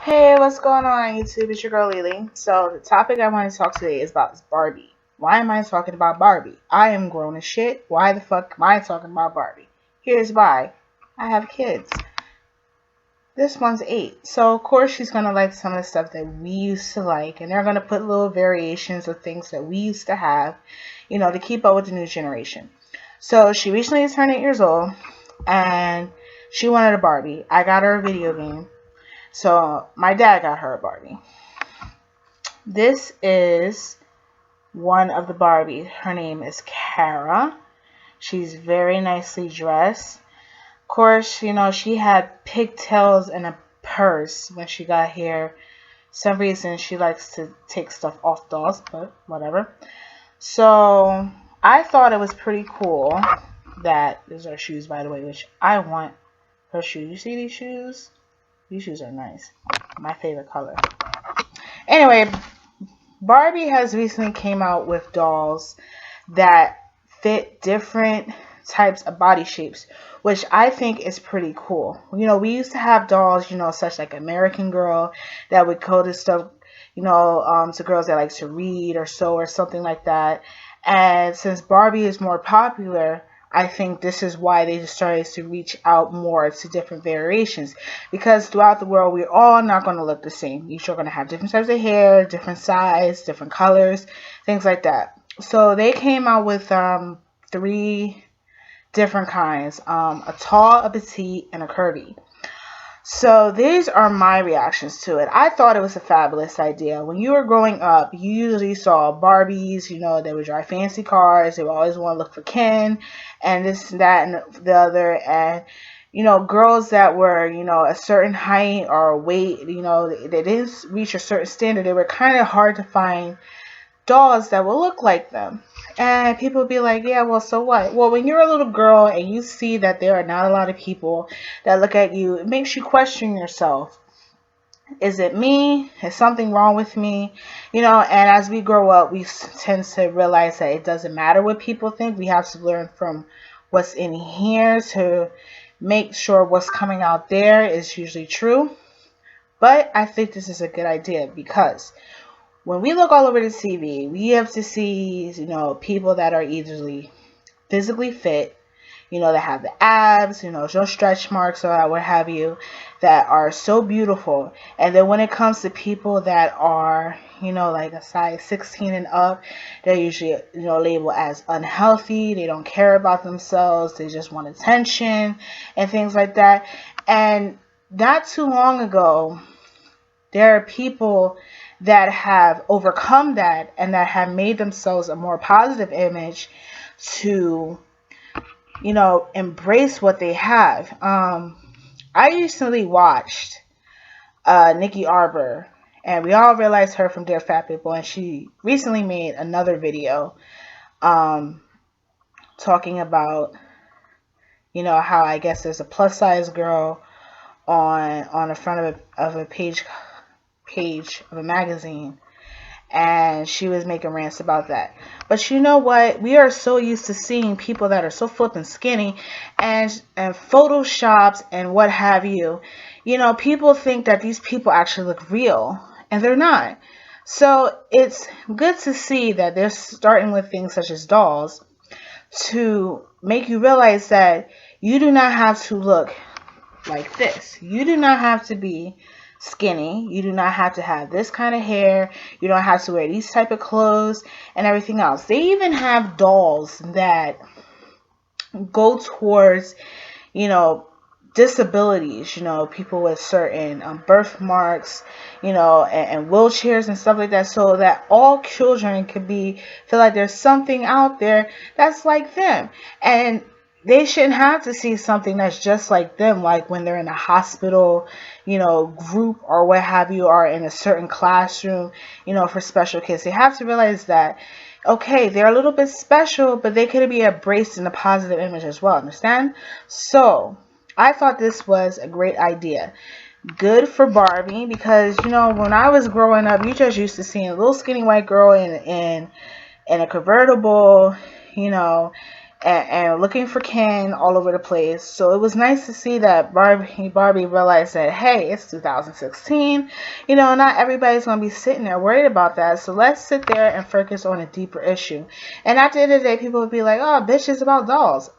Hey, what's going on YouTube? It's your girl Lily. So the topic I want to talk today is about Barbie. Why am I talking about Barbie? I am grown as shit. Why the fuck am I talking about Barbie? Here's why. I have kids. This one's 8. So of course she's gonna like some of the stuff that we used to like, and they're gonna put little variations of things that we used to have, to keep up with the new generation. So she recently turned 8 years old and she wanted a Barbie. I got her a video game. So my dad got her a Barbie. This is one of the Barbies. Her name is Kara. She's very nicely dressed. Of course, she had pigtails and a purse when she got here. Some reason she likes to take stuff off dolls, but whatever. So I thought it was pretty cool that these are shoes, by the way, which I want her shoes. You see these shoes? These shoes are nice. My favorite color. Anyway, Barbie has recently came out with dolls that fit different types of body shapes, which I think is pretty cool. We used to have dolls, such like American Girl that would go to stuff, to girls that like to read or sew or something like that. And since Barbie is more popular, I think this is why they just started to reach out more to different variations, because throughout the world we're all not going to look the same. Each are going to have different types of hair, different size, different colors, things like that. So they came out with 3 different kinds, a tall, a petite, and a curvy. So these are my reactions to it. I thought it was a fabulous idea. When you were growing up, you usually saw Barbies, they would drive fancy cars. They would always want to look for Ken and this, that, and the other. And, girls that were, a certain height or weight, they didn't reach a certain standard. They were kind of hard to find dolls that will look like them. And people be like, yeah, well, so what? Well, when you're a little girl and you see that there are not a lot of people that look at you, it makes you question yourself. Is it me? Is something wrong with me? And as we grow up, we tend to realize that it doesn't matter what people think. We have to learn from what's in here to make sure what's coming out there is usually true. But I think this is a good idea because when we look all over the TV, we have to see, people that are easily physically fit, that have the abs, no stretch marks or what have you, that are so beautiful. And then when it comes to people that are, like a size 16 and up, they're usually, labeled as unhealthy. They don't care about themselves. They just want attention and things like that. And not too long ago, there are people that have overcome that and that have made themselves a more positive image to, embrace what they have. I recently watched Nikki Arbor, and we all realized her from Dear Fat People, and she recently made another video talking about, how I guess there's a plus size girl on the front of a page of a magazine, and she was making rants about that. But you know what? We are so used to seeing people that are so flippin' skinny and photoshops and what have you. People think that these people actually look real, and they're not. So it's good to see that they're starting with things such as dolls to make you realize that you do not have to look like this. You do not have to be skinny. You do not have to have this kind of hair. You don't have to wear these type of clothes and everything else. They even have dolls that go towards, disabilities, people with certain birthmarks, and wheelchairs and stuff like that, so that all children could feel like there's something out there that's like them. And they shouldn't have to see something that's just like them, like when they're in a hospital, group or what have you, or in a certain classroom, for special kids. They have to realize that, okay, they're a little bit special, but they could be embraced in a positive image as well. Understand? So I thought this was a great idea. Good for Barbie, because when I was growing up, you just used to seeing a little skinny white girl in a convertible, and looking for Ken all over the place. So it was nice to see that Barbie realized that, hey, it's 2016. You know, not everybody's going to be sitting there worried about that. So let's sit there and focus on a deeper issue. And at the end of the day, people would be like, oh, bitch, it's about dolls.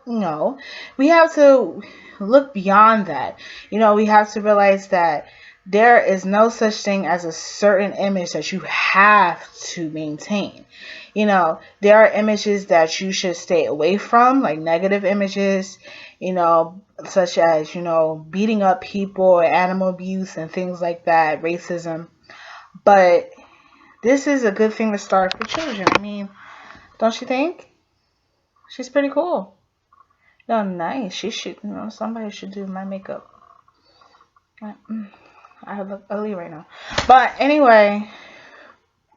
No. We have to look beyond that. You know, we have to realize that there is no such thing as a certain image that you have to maintain. You know, there are images that you should stay away from, like negative images, you know, such as, you know, beating up people, animal abuse, and things like that, racism. But this is a good thing to start for children. I mean, don't you think? She's pretty cool. No, nice. She should, you know, somebody should do my makeup. I look ugly right now. But anyway,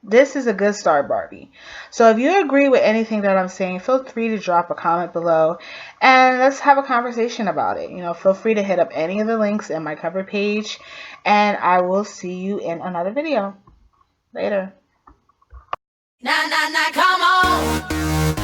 this is a good start, Barbie. So if you agree with anything that I'm saying, feel free to drop a comment below and let's have a conversation about it. You know, feel free to hit up any of the links in my cover page and I will see you in another video. Later. Nah, nah, nah, come on.